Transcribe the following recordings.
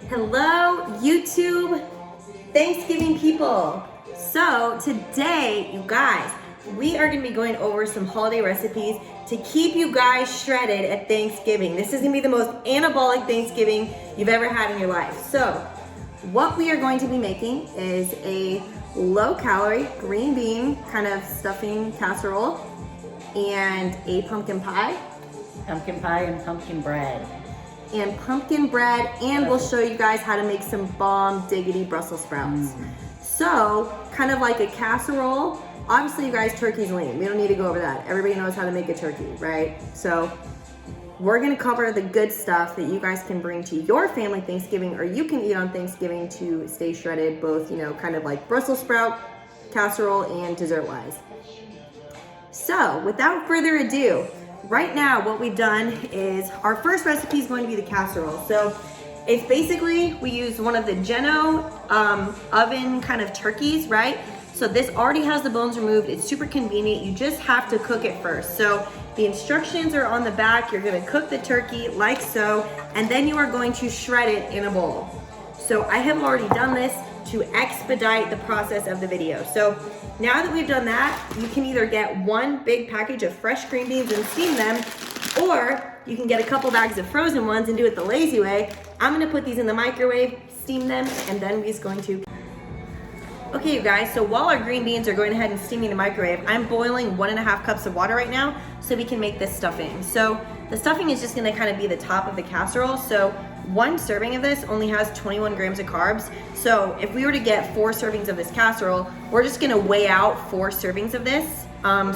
Hello, YouTube Thanksgiving people. So today, you guys, we are gonna be going over some holiday recipes to keep you guys shredded at Thanksgiving. This is gonna be the most anabolic Thanksgiving you've ever had in your life. So what we are going to be making is a low-calorie green bean kind of stuffing casserole and a pumpkin pie. Pumpkin pie and pumpkin bread. And we'll show you guys how to make some bomb diggity Brussels sprouts. So, kind of like a casserole. Obviously, you guys, turkey's lean. We don't need to go over that. Everybody knows how to make a turkey, right? So, we're gonna cover the good stuff that you guys can bring to your family Thanksgiving, or you can eat on Thanksgiving to stay shredded, both, you know, kind of like Brussels sprout, casserole, and dessert-wise. So, without further ado, right now, what we've done is our first recipe is going to be the casserole. So it's basically, we use one of the Jenn-O oven kind of turkeys, right? So this already has the bones removed. It's super convenient. You just have to cook it first. So the instructions are on the back. You're gonna cook the turkey like so, and then you are going to shred it in a bowl. So I have already done this to expedite the process of the video. So now that we've done that, you can either get one big package of fresh green beans and steam them, or you can get a couple bags of frozen ones and do it the lazy way. I'm gonna put these in the microwave, steam them, and then we're just going to. Okay, you guys, so while our green beans are going ahead and steaming in the microwave, I'm boiling 1.5 cups of water right now so we can make this stuffing. So the stuffing is just gonna kind of be the top of the casserole. So one serving of this only has 21 grams of carbs. So if we were to get 4 servings of this casserole, we're just gonna weigh out 4 servings of this.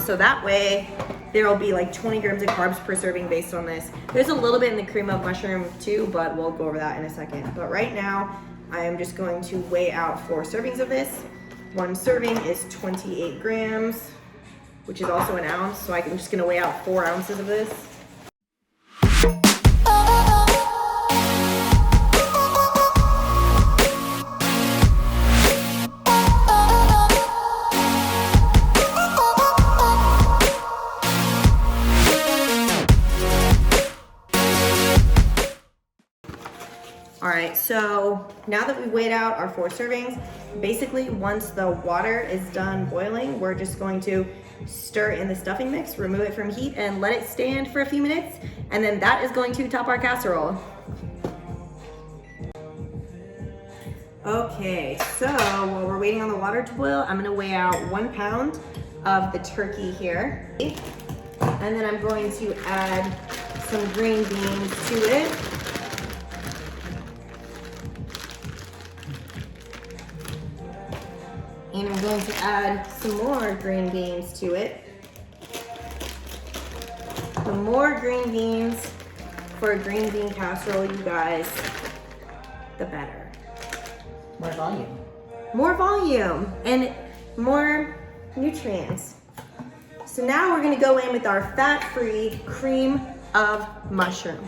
So that way there'll be like 20 grams of carbs per serving based on this. There's a little bit in the cream of mushroom too, but we'll go over that in a second. But right now, I am just going to weigh out 4 servings of this. One serving is 28 grams, which is also an ounce. So I'm just gonna weigh out 4 ounces of this. All right, so now that we've weighed out our 4 servings, basically once the water is done boiling, we're just going to stir in the stuffing mix, remove it from heat, and let it stand for a few minutes, and then that is going to top our casserole. Okay, so while we're waiting on the water to boil, I'm gonna weigh out 1 pound of the turkey here. And then I'm going to add some green beans to it. And I'm going to add some more green beans to it. The more green beans for a green bean casserole, you guys, the better. More volume. More volume and more nutrients. So now we're gonna go in with our fat-free cream of mushroom.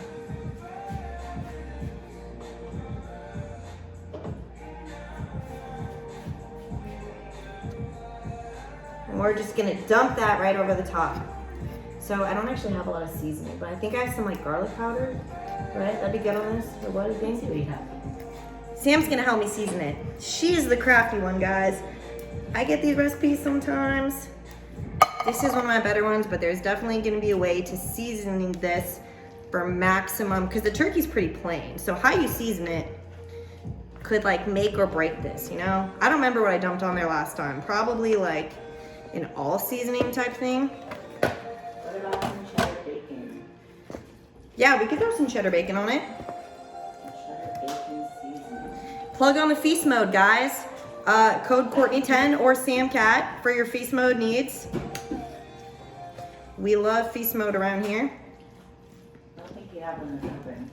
And we're just gonna dump that right over the top. So I don't actually have a lot of seasoning, but I think I have some like garlic powder, right? That'd be good on this, or what do you think? What do we have? Sam's gonna help me season it. She's the crafty one, guys. I get these recipes sometimes. This is one of my better ones, but there's definitely gonna be a way to season this for maximum, because the turkey's pretty plain. So how you season it could like make or break this, you know? I don't remember what I dumped on there last time. Probably like an all seasoning type thing. What about some cheddar bacon? Yeah, we could throw some cheddar bacon on it. Cheddar bacon seasoning. Plug on the Feastmode, guys. Code Courtney10 or SamCat for your Feastmode needs. We love Feastmode around here. I don't think you have one that's open.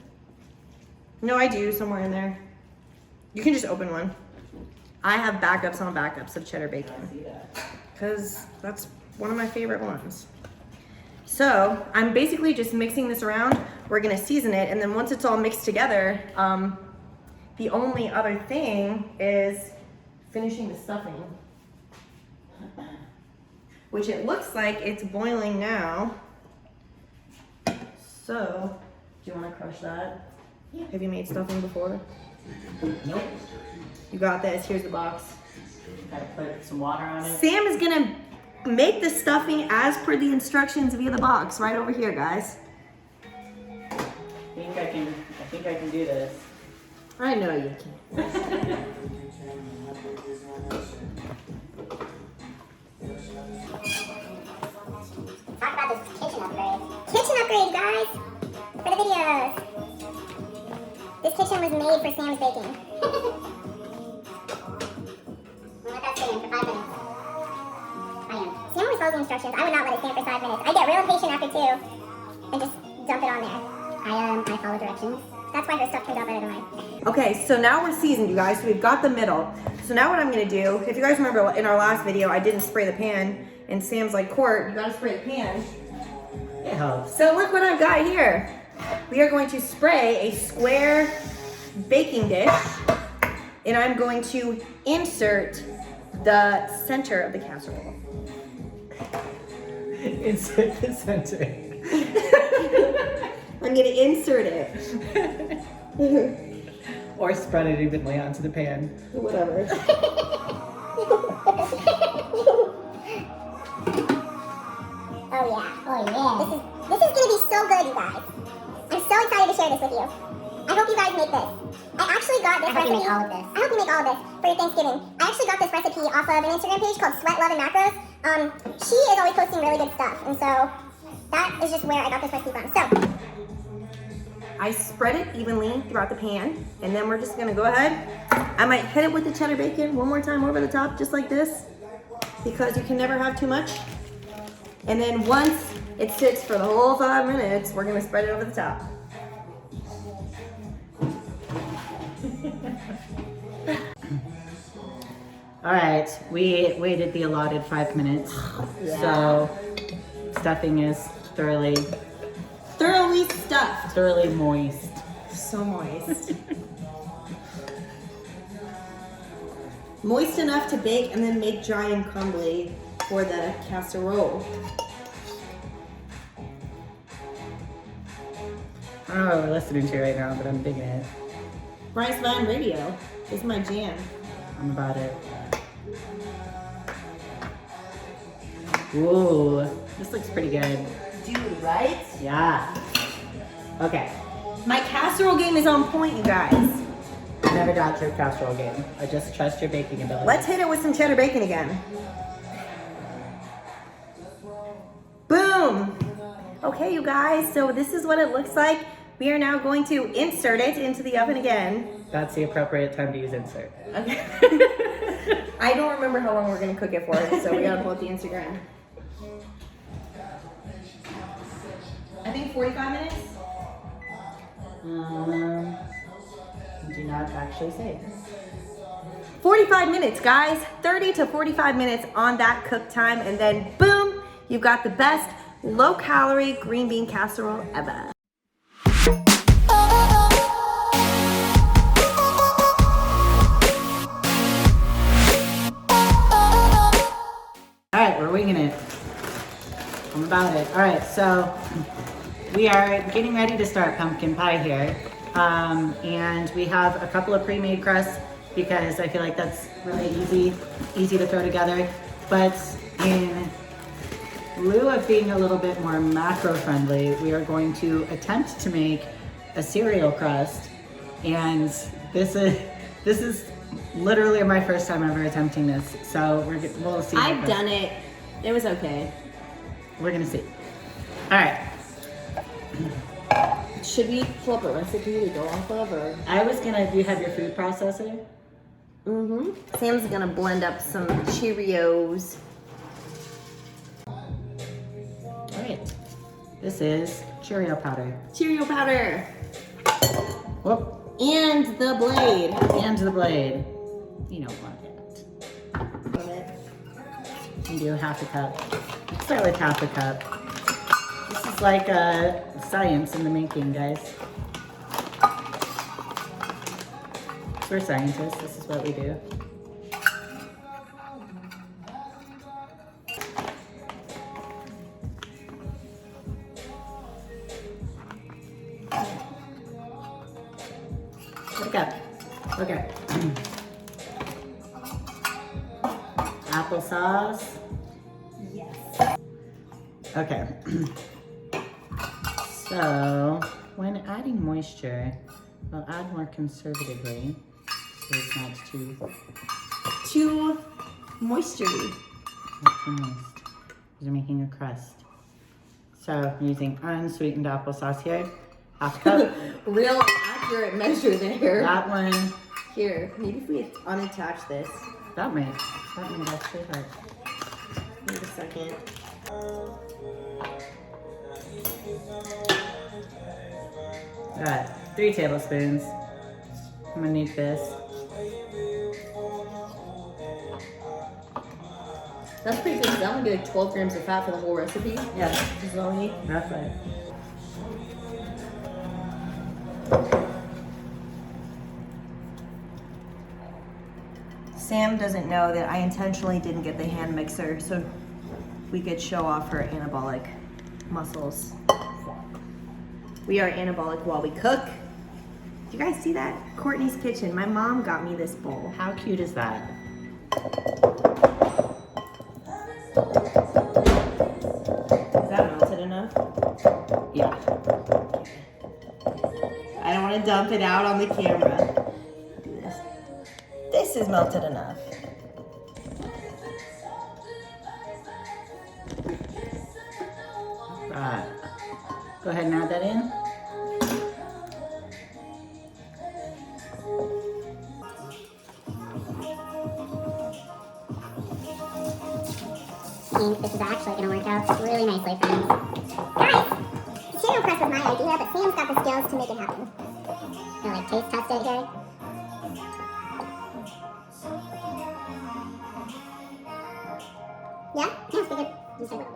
No, I do, somewhere in there. You can just open one. I have backups on backups of cheddar bacon, I see that. because that's one of my favorite ones. So I'm basically just mixing this around. We're gonna season it, and then once it's all mixed together, the only other thing is finishing the stuffing, which it looks like it's boiling now. So, do you want to crush that? Yeah. Have you made stuffing before? Nope. You got this. Here's the box. Gotta put some water on it. Sam is gonna make the stuffing as per the instructions via the box right over here, guys. I think I can do this. I know you can. Talk about this kitchen upgrade. Kitchen upgrade, guys! For the videos. This kitchen was made for Sam's baking. We'll let that stay in for 5 minutes. Sam always follows the instructions. I would not let it stand for 5 minutes. I get real impatient after 2 and just dump it on there. I follow directions. That's why her stuff turns out better than mine. Okay, so now we're seasoned, you guys. So we've got the middle. So now what I'm gonna do, if you guys remember in our last video, I didn't spray the pan, and Sam's like, Court, you gotta spray the pan. It helps. So look what I've got here. We are going to spray a square baking dish, and I'm going to insert the center of the casserole. Insert the center. I'm gonna insert it. Or spread it evenly onto the pan. Whatever. Oh yeah. This is gonna be so good, you guys. I'm so excited to share this with you. I hope you guys make this. I actually got this recipe. I hope you make all of this for your Thanksgiving. I actually got this recipe off of an Instagram page called Sweat, Love, and Macros. She is always posting really good stuff, and so that is just where I got this recipe from. So I spread it evenly throughout the pan, and then we're just gonna go ahead. I might hit it with the cheddar bacon one more time over the top, just like this, because you can never have too much. And then once it sits for the whole 5 minutes, we're gonna spread it over the top. All right, we waited the allotted 5 minutes. So stuffing is thoroughly Stuffed. thoroughly moist. So moist. Moist enough to bake and then make dry and crumbly for the casserole. I don't know what we're listening to right now, but I'm digging it. Bryce Vine Radio is my jam. I'm about it. Ooh, this looks pretty good. Dude, right? Yeah. Okay. My casserole game is on point, you guys. I never got your casserole game. I just trust your baking ability. Let's hit it with some cheddar bacon again. Boom! Okay, you guys, so this is what it looks like. We are now going to insert it into the oven again. That's the appropriate time to use insert. Okay. I don't remember how long we're gonna cook it for, so we gotta pull up the Instagram. I think 45 minutes. Do not actually say. 45 minutes, guys. 30 to 45 minutes on that cook time, and then boom, you've got the best low-calorie green bean casserole ever. All right, we're winging it. I'm about it. All right, so we are getting ready to start pumpkin pie here. And we have a couple of pre-made crusts because I feel like that's really easy to throw together. But in lieu of being a little bit more macro friendly, we are going to attempt to make a cereal crust. And this is literally my first time ever attempting this. So we'll see. I've done it. It was okay. We're gonna see. All right. Should we pull up a recipe to go off of, or? Do you have your food processor? Mm-hmm. Sam's gonna blend up some Cheerios. All right. This is Cheerio powder. Cheerio powder. Whoop. And the blade. And the blade. You don't want that. Love it. You do half a cup. Start with half a cup. This is like science in the making, guys. We're scientists. This is what we do. What a cup. Okay. Applesauce. Yes. Okay. So, when adding moisture, we'll add more conservatively so it's not too moistury. not too moist. Because we're making a crust. So, I'm using unsweetened applesauce here. Half cup. Real accurate measure there. That one. Here, maybe if we unattach this. That might actually help. Wait a second. Got 3 tablespoons. I'm gonna need this. That's pretty good. That would be like 12 grams of fat for the whole recipe. Yeah, This is all we need. roughly. Sam doesn't know that I intentionally didn't get the hand mixer so we could show off her anabolic muscles. We are anabolic while we cook. Do you guys see that? Courtney's Kitchen. My mom got me this bowl. How cute is that? Is that melted enough? Yeah. I don't want to dump it out on the camera. Do this. This is melted enough. Right. Go ahead and add that in. I think this is actually going to work out really nicely, friends. Guys, the cereal crust was my idea, but Sam's got the skills to make it happen. Gonna like taste test it here. Yeah? Yeah, it's pretty good. Just like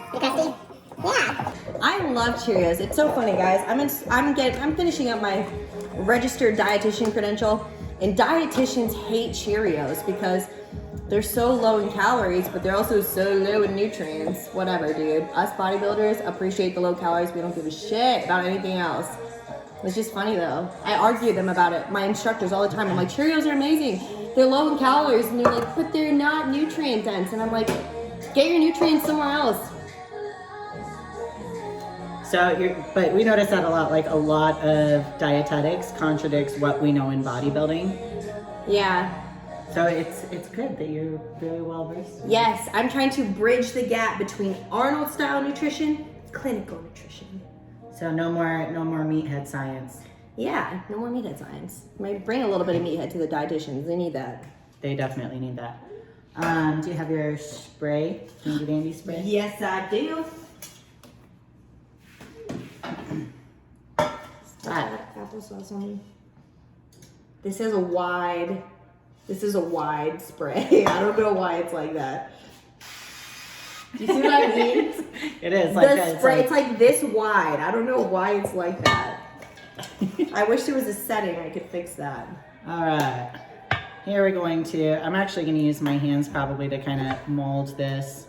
pretty crusty? Yeah. I love Cheerios. It's so funny, guys. I'm finishing up my registered dietitian credential, and dietitians hate Cheerios because they're so low in calories, but they're also so low in nutrients. Whatever, dude. Us bodybuilders appreciate the low calories. We don't give a shit about anything else. It's just funny though. I argue them about it. My instructors all the time. I'm like, Cheerios are amazing. They're low in calories, and they're like, but they're not nutrient dense. And I'm like, get your nutrients somewhere else. So, but we notice that a lot. Like a lot of dietetics contradicts what we know in bodybuilding. Yeah. So it's good that you're very well versed. Yes, I'm trying to bridge the gap between Arnold style nutrition, clinical nutrition. So no more meathead science. Yeah, no more meathead science. Might bring a little bit of meathead to the dietitians. They need that. They definitely need that. Do you have your spray, handy dandy spray? Yes, I do. Applesauce on me. This is a wide spray. I don't know why it's like that. Do you see what I mean? It is like the that. spray, it's like this wide. I don't know why it's like that. I wish there was a setting I could fix that. All right. Here we're going to, I'm actually going to use my hands probably to kind of mold this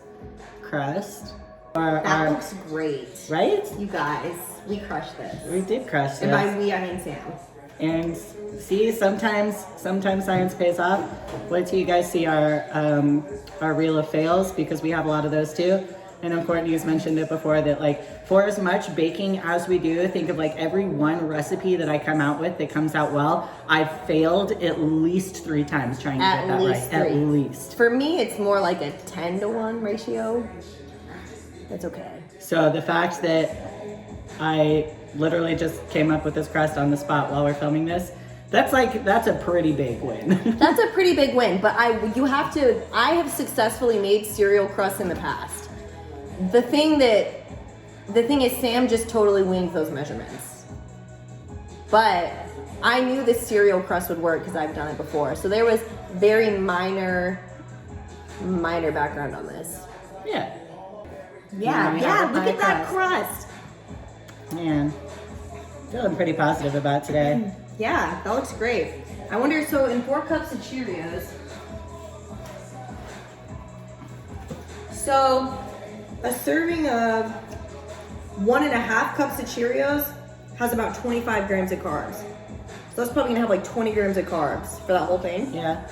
crust. That looks great. Right? You guys, we crushed this. We did crush this. And by we, I mean Sam. And see, sometimes science pays off. Wait till you guys see our reel of fails, because we have a lot of those too. I know Courtney's mentioned it before that, like, for as much baking as we do, think of like every one recipe that I come out with that comes out well, I've failed at least 3 times trying to get that right. 3. At least. For me, it's more like a 10-to-1 ratio. That's okay. So the fact that I literally just came up with this crust on the spot while we're filming this, that's a pretty big win. That's a pretty big win, but I have successfully made cereal crust in the past. The thing is Sam just totally winged those measurements. But I knew this cereal crust would work because I've done it before. So there was very minor background on this. Yeah. Yeah, look at that crust. Man, feeling pretty positive about today. Yeah, that looks great. I wonder, so in 4 cups of Cheerios, so a serving of 1.5 cups of Cheerios has about 25 grams of carbs. So that's probably gonna have like 20 grams of carbs for that whole thing. Yeah.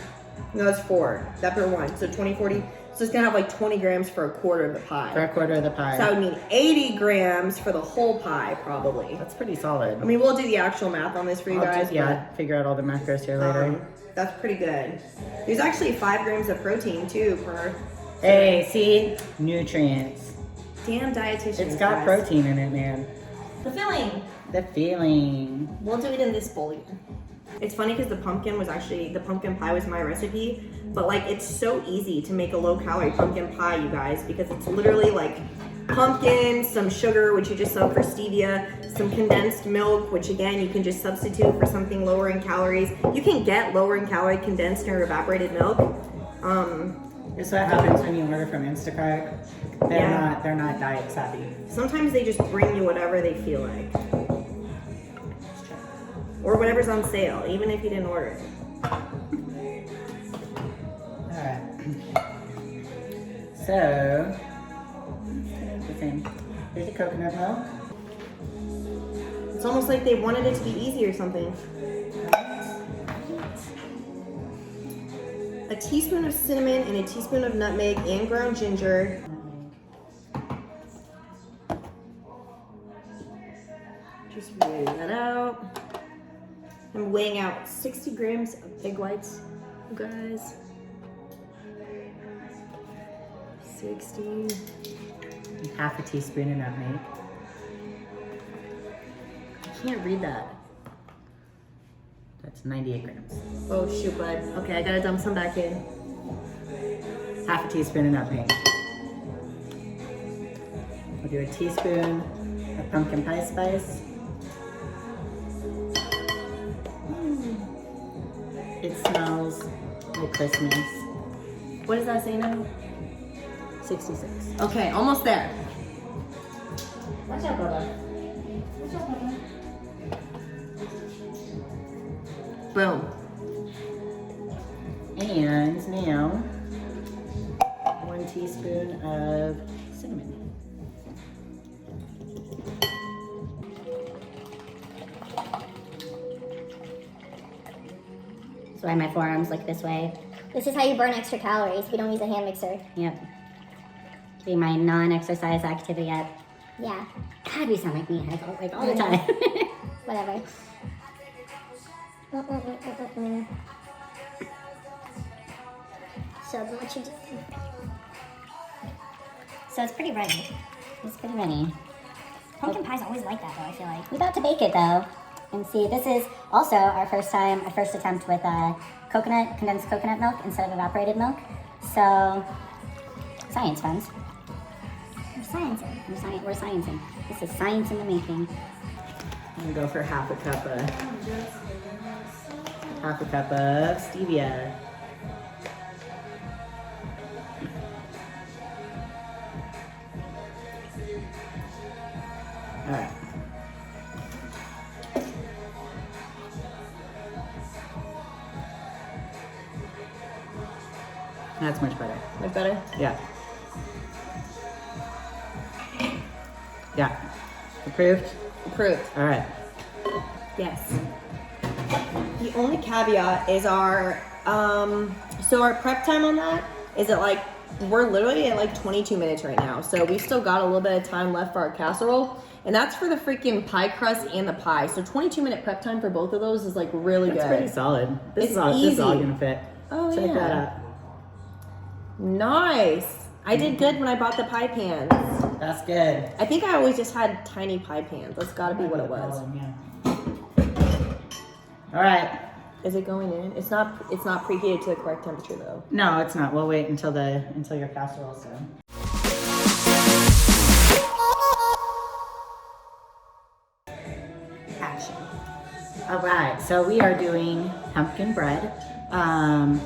No, it's 4. That per one. So 20, 40. So it's gonna have like 20 grams for a quarter of the pie. For a quarter of the pie. So that would mean 80 grams for the whole pie, probably. That's pretty solid. I mean, we'll do the actual math on this for you guys. Figure out all the macros here later. That's pretty good. There's actually 5 grams of protein too per. Hey, see? Nutrients. Damn dietitians. It's got protein in it, man. The filling. The feeling. We'll do it in this bowl again. It's funny because the pumpkin pie was my recipe, but like it's so easy to make a low-calorie pumpkin pie, you guys, because it's literally like pumpkin, some sugar, which you just sub for stevia, some condensed milk, which again you can just substitute for something lower in calories. You can get lower in calorie condensed or evaporated milk. This is what happens when you order from Instacart. They're not diet savvy. Sometimes they just bring you whatever they feel like. Or whatever's on sale, even if you didn't order it. Alright. So, here's the coconut milk. It's almost like they wanted it to be easy or something. A teaspoon of cinnamon and a teaspoon of nutmeg and ground ginger. Just weigh that out. I'm weighing out 60 grams of egg whites, you guys. 60. Half a teaspoon of nutmeg. I can't read that. That's 98 grams. Oh shoot, bud. Okay, I gotta dump some back in. Half a teaspoon of nutmeg. We'll do a teaspoon of pumpkin pie spice. It smells like Christmas. What does that say now? 66. Okay, almost there. Watch out, Bubba. Boom. And now, 1 teaspoon of cinnamon. That's why my forearms look this way. This is how you burn extra calories. We don't use a hand mixer. Yep. Be my non-exercise activity at. Yeah. God, we sound like me like all the time. Whatever. So what you do? So it's pretty ready. It's pretty ready. Pumpkin pie's always like that, though. I feel like. We're about to bake it though. And see, this is also our first attempt with condensed coconut milk instead of evaporated milk. So, science, friends. We're sciencing. We're sciencing. This is science in the making. I'm gonna go for half a cup of stevia. All right. That's much better. Much better? Yeah. Yeah. Approved? Approved. All right. Yes. The only caveat is our prep time on that is at like, we're literally at like 22 minutes right now. So we've still got a little bit of time left for our casserole. And that's for the freaking pie crust and the pie. So 22-minute prep time for both of those is like really good. That's pretty solid. This It's is all easy. gonna fit. Oh, Check yeah. that out. Nice. I did good when I bought the pie pans. That's good. I think I always just had tiny pie pans. That's gotta be what it was. All right. Is it going in? It's not preheated to the correct temperature though. No, it's not. We'll wait until your casserole's done. Action. All right, so we are doing pumpkin bread, and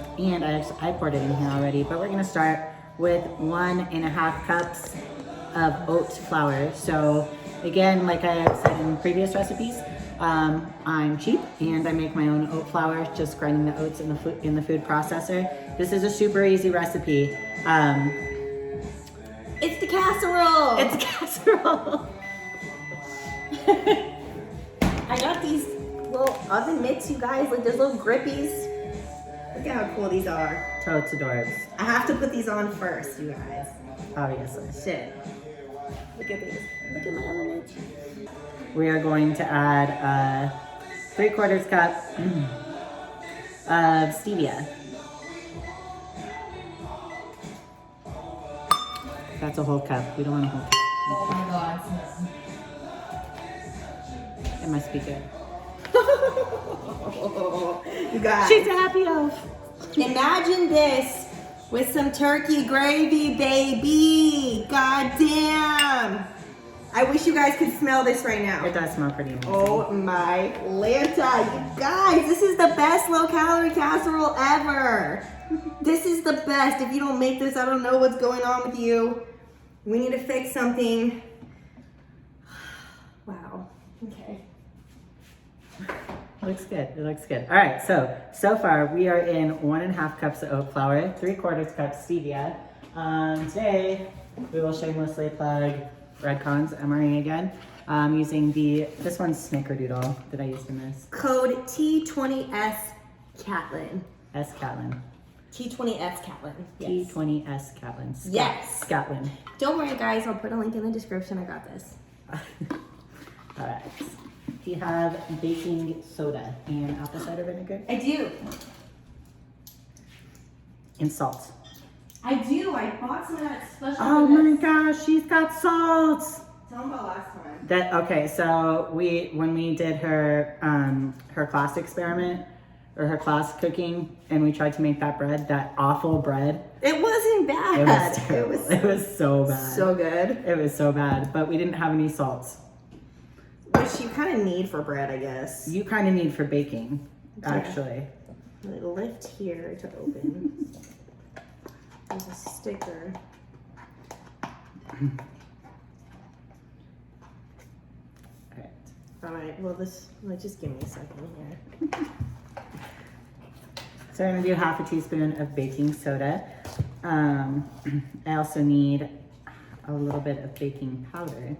I poured it in here already, but we're gonna start with 1.5 cups of oat flour. So again, like I have said in previous recipes, I'm cheap and I make my own oat flour, just grinding the oats in the food processor. This is a super easy recipe. It's the casserole. It's a casserole. I got these little oven mitts, you guys, like those little grippies. Look at how cool these are. Totes adorbs. I have to put these on first, you guys. Obviously. Shit. Look at these. Look at my oven mitts. We are going to add 3/4 cup of stevia. That's a whole cup. We don't want a whole cup. Oh my god. It must be good. You guys. She's a happy elf. Imagine this with some turkey gravy, baby. God damn. I wish you guys could smell this right now. It does smell pretty amazing. Oh my Lanta. You guys, this is the best low calorie casserole ever. This is the best. If you don't make this, I don't know what's going on with you. We need to fix something. Wow. Okay. It looks good. It looks good. All right. So far we are in 1.5 cups of oat flour, 3/4 cup stevia. Today we will shamelessly plug Redcons MRE again. Using this one's snickerdoodle that I used in this. Code T20S Catlin. S Catlin. T20S Catlin. Yes. T20S Catlin. Yes. Catlin. Don't worry, guys. I'll put a link in the description. I got this. All right. Do you have baking soda and apple cider vinegar? I do. And salt. I do. I bought some of that special. Oh my gosh, she's got salt. Tell them about last time. So when we did her class experiment or her class cooking, and we tried to make that awful bread. It wasn't bad. It was terrible. It was so bad. So good. It was so bad, but we didn't have any salt. Which you kind of need for bread, I guess. You kind of need for baking, Yeah. actually. Lift here to open. There's a sticker. All right. Well, just give me a second here. So I'm gonna do 1/2 teaspoon of baking soda. I also need a little bit of baking powder.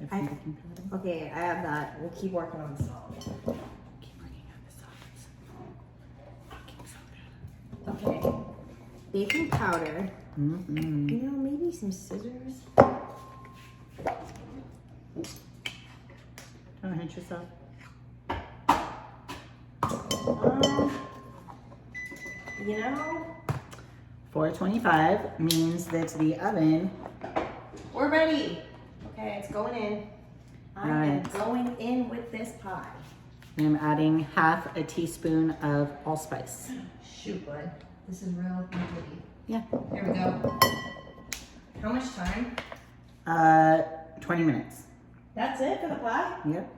Baking powder. Okay, I have that. We'll keep working on the salt. Keep working on the salt. Baking soda. Okay. Baking powder. Mm-hmm. You know, maybe some scissors. Don't hurt yourself. You know, 425 means that the oven. we're ready. Okay, it's going in. I am Alright. going in with this pie. I'm adding 1/2 teaspoon of allspice. Shoot, bud. This is real easy. Yeah. Here we go. How much time? 20 minutes. That's it for the pie? Yep.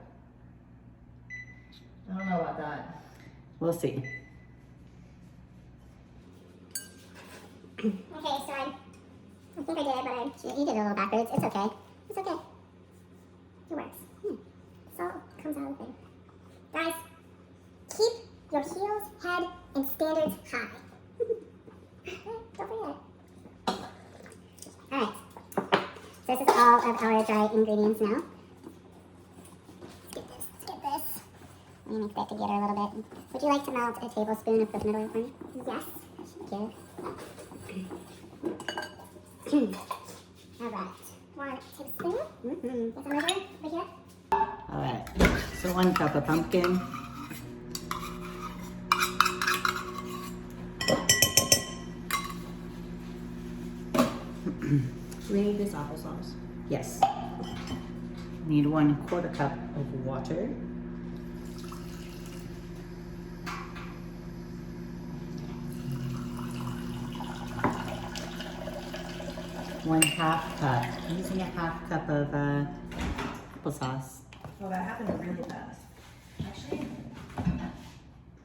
I don't know about that. We'll see. Okay, so I think I did it, but you did it a little backwards. It's okay. It's okay. It works. Salt comes out of the thing. Guys, keep your heels, head, and standards high. Don't forget. Alright. So this is all of our dry ingredients now. Let's get this. Let me make that together a little bit. Would you like to melt a tablespoon of coconut oil for me? Yes. Thank you. Alright. 1 tablespoon. Get some over here. All right. So 1 cup of pumpkin. Do we need this applesauce? Yes. Need 1/4 cup of water. One 1/2 cup. I'm using a 1/2 cup of applesauce. Oh, that happened really fast. Actually, I don't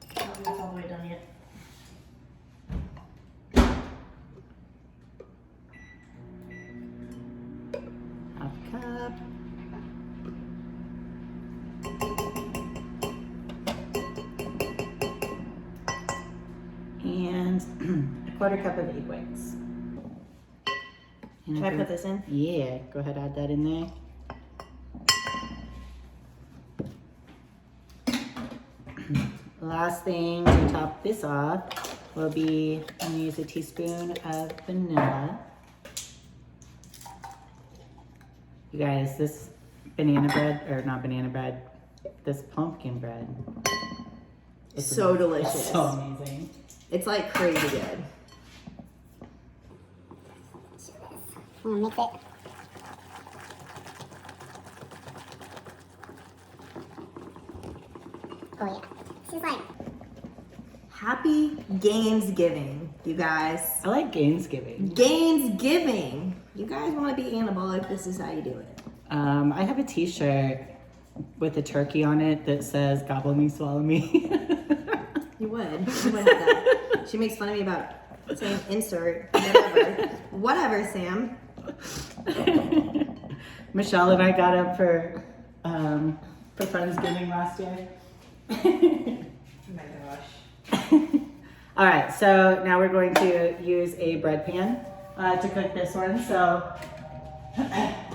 think it's all the way done yet. Half cup. And 1/4 cup of egg whites. Can I put this in? Yeah, go ahead, add that in there. last thing to top this off will be, I'm gonna use a teaspoon of vanilla. You guys, this banana bread, or not banana bread, this pumpkin bread. It's so delicious. It's so amazing. It's like crazy good. I'm gonna mix it. Oh yeah. She's like, Happy Gainsgiving, you guys. I like Gainsgiving. Gainsgiving. You guys want to be anabolic, this is how you do it. I have a t-shirt with a turkey on it that says, "Gobble me, swallow me." You would have that. She makes fun of me about saying insert, whatever. Whatever, Sam. Michelle and I got up for Friendsgiving last year. Oh my gosh. All right, so now we're going to use a bread pan to cook this one. So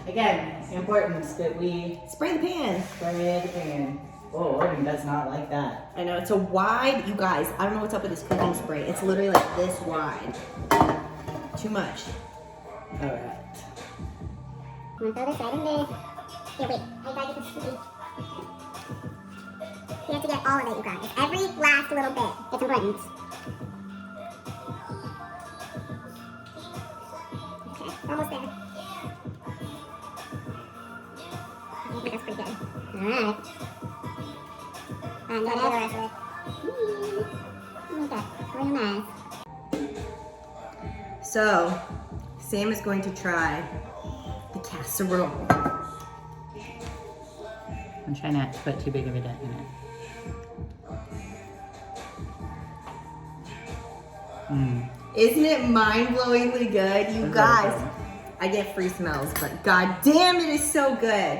again, it's important that we Spray the pan. spray the pan. Oh, Oregon does not like that. I know, it's a wide, you guys, I don't know what's up with this cooking spray. It's literally like this wide. Too much. All right. I'm gonna throw this right in there. Here, wait. I gotta get this sticky. You have to get all of it, you guys. Every last little bit. It's important. Okay, we're almost there. I think that's pretty good. Alright. And then the rest of it. Make that real nice. So, Sam is going to try the casserole. I'm trying not to put too big of a dent in it. Isn't it mind-blowingly good? You guys, I get free smells, but god damn it is so good.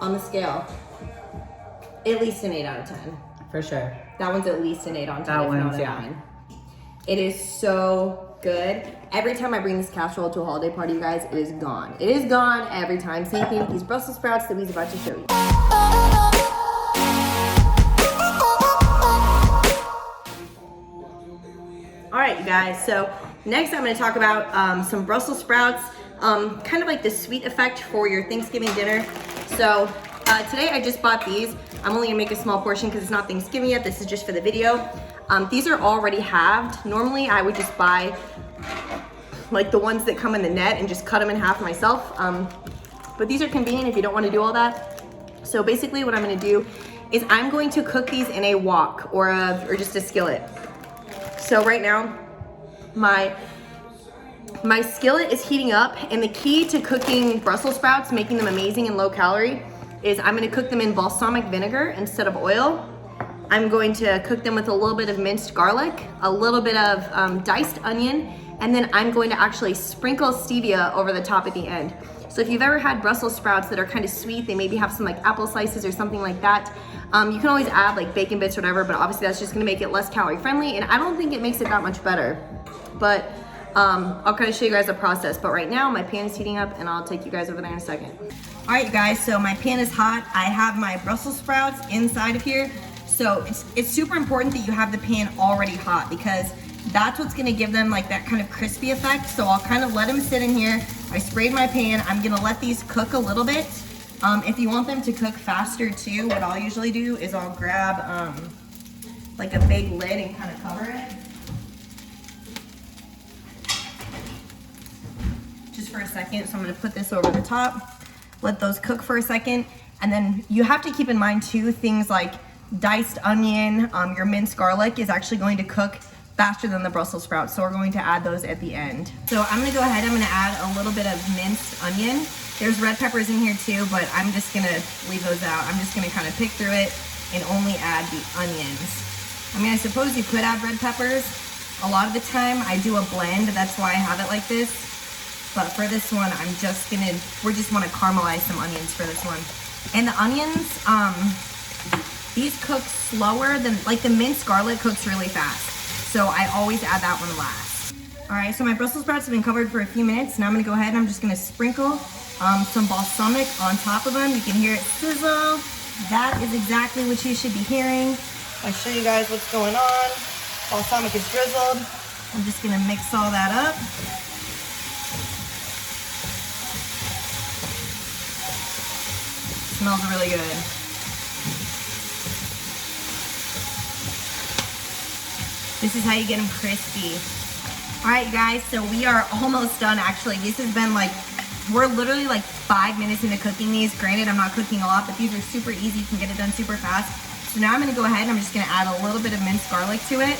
On the scale, at least an 8 out of 10. For sure. That one's at least an 8 on 10. That if not one's, a yeah. 9. It is so good. Every time I bring this casserole to a holiday party, you guys, it is gone. It is gone every time. Same thing with these Brussels sprouts that we's about to show you. All right, you guys, so next I'm gonna talk about some Brussels sprouts, kind of like the sweet effect for your Thanksgiving dinner. So today I just bought these. I'm only gonna make a small portion because it's not Thanksgiving yet. This is just for the video. These are already halved. Normally I would just buy like the ones that come in the net and just cut them in half myself. But these are convenient if you don't wanna do all that. So basically what I'm gonna do is I'm going to cook these in a wok or just a skillet. So right now, my skillet is heating up, and the key to cooking Brussels sprouts, making them amazing and low calorie, is I'm gonna cook them in balsamic vinegar instead of oil. I'm going to cook them with a little bit of minced garlic, a little bit of diced onion, and then I'm going to actually sprinkle stevia over the top at the end. So if you've ever had Brussels sprouts that are kind of sweet, they maybe have some like apple slices or something like that, you can always add like bacon bits or whatever, but obviously that's just gonna make it less calorie friendly, and I don't think it makes it that much better. But I'll kind of show you guys the process. But right now my pan is heating up and I'll take you guys over there in a second. All right, you guys, so my pan is hot. I have my Brussels sprouts inside of here. So it's super important that you have the pan already hot because that's what's gonna give them like that kind of crispy effect. So I'll kind of let them sit in here. I sprayed my pan. I'm gonna let these cook a little bit. If you want them to cook faster too, what I'll usually do is I'll grab like a big lid and kind of cover it. Just for a second. So I'm gonna put this over the top, let those cook for a second. And then you have to keep in mind too, things like diced onion, your minced garlic is actually going to cook faster than the Brussels sprouts. So we're going to add those at the end. So I'm gonna go ahead, I'm gonna add a little bit of minced onion. There's red peppers in here too, but I'm just gonna leave those out. I'm just gonna kind of pick through it and only add the onions. I mean, I suppose you could add red peppers. A lot of the time I do a blend, that's why I have it like this. But for this one, we just wanna caramelize some onions for this one. And the onions, these cook slower than, like the minced garlic cooks really fast. So I always add that one last. All right, so my Brussels sprouts have been covered for a few minutes. Now I'm gonna go ahead and I'm just gonna sprinkle some balsamic on top of them. You can hear it sizzle. That is exactly what you should be hearing. I'll show you guys what's going on. Balsamic is drizzled. I'm just gonna mix all that up. Smells really good. This is how you get them crispy. All right, guys, so we are almost done, actually. This has been like, we're literally like 5 minutes into cooking these. Granted, I'm not cooking a lot, but these are super easy. You can get it done super fast. So now I'm gonna go ahead and I'm just gonna add a little bit of minced garlic to it,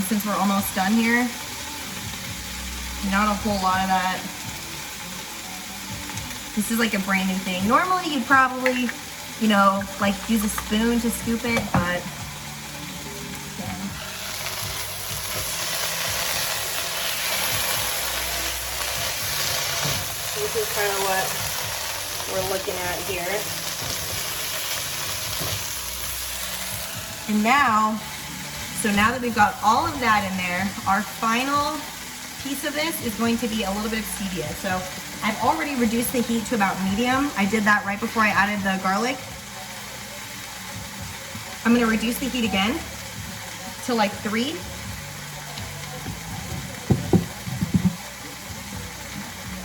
since we're almost done here. Not a whole lot of that. This is like a brand new thing. Normally you'd probably, you know, like use a spoon to scoop it, but yeah. This is kind of what we're looking at here. And now, so now that we've got all of that in there, our final piece of this is going to be a little bit of stevia. So I've already reduced the heat to about medium. I did that right before I added the garlic. I'm gonna reduce the heat again to like 3.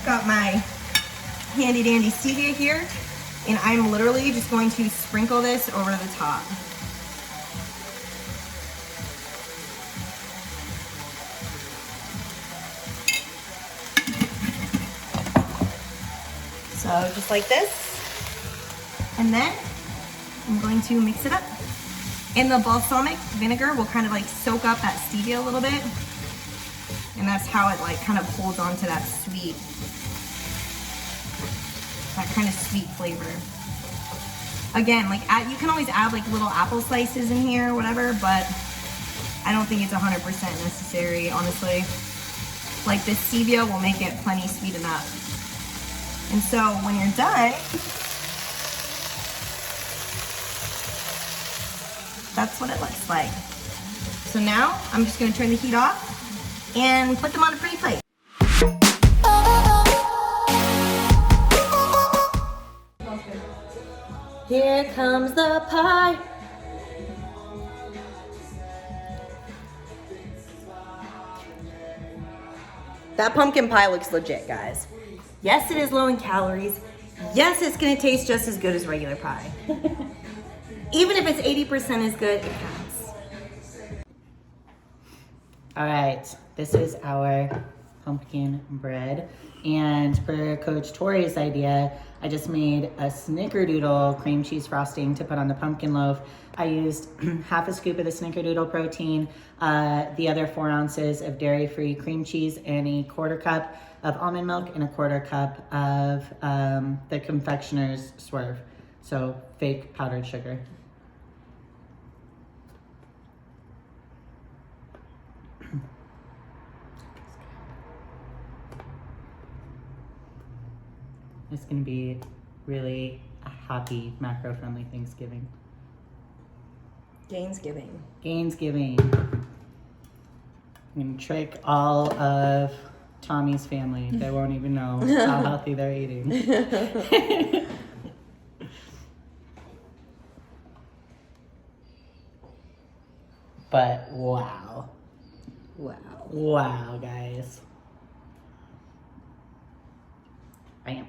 Got my handy dandy stevia here, and I'm literally just going to sprinkle this over the top. So just like this, and then I'm going to mix it up. And the balsamic vinegar will kind of like soak up that stevia a little bit, and that's how it like kind of holds on to that sweet, that kind of sweet flavor. Again, like you can always add like little apple slices in here or whatever, but I don't think it's 100% necessary, honestly. Like the stevia will make it plenty sweet enough. And so when you're done, that's what it looks like. So now I'm just gonna turn the heat off and put them on a pretty plate. Here comes the pie. That pumpkin pie looks legit, guys. Yes, it is low in calories. Yes, it's gonna taste just as good as regular pie. Even if it's 80% as good, it counts. All right, this is our pumpkin bread. And for Coach Tori's idea, I just made a snickerdoodle cream cheese frosting to put on the pumpkin loaf. I used half a scoop of the snickerdoodle protein, the other 4 ounces of dairy-free cream cheese, and a 1/4 cup of almond milk, and a 1/4 cup of the confectioner's swerve, so fake powdered sugar. It's gonna be really a happy macro-friendly Thanksgiving. Gainsgiving. Gainsgiving. I'm gonna trick all of Tommy's family. They won't even know how healthy they're eating. But wow. Wow. Wow, guys. Bam.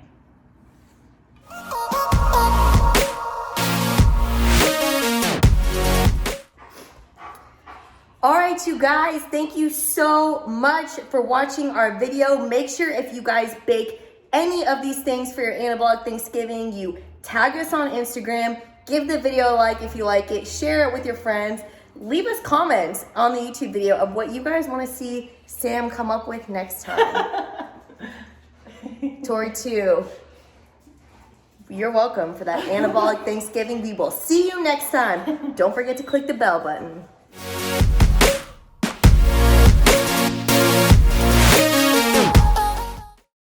All right, you guys, thank you so much for watching our video. Make sure if you guys bake any of these things for your Anabolic Thanksgiving, you tag us on Instagram, give the video a like if you like it, share it with your friends, leave us comments on the YouTube video of what you guys want to see Sam come up with next time. Tori too. You're welcome for that Anabolic Thanksgiving. We will see you next time. Don't forget to click the bell button.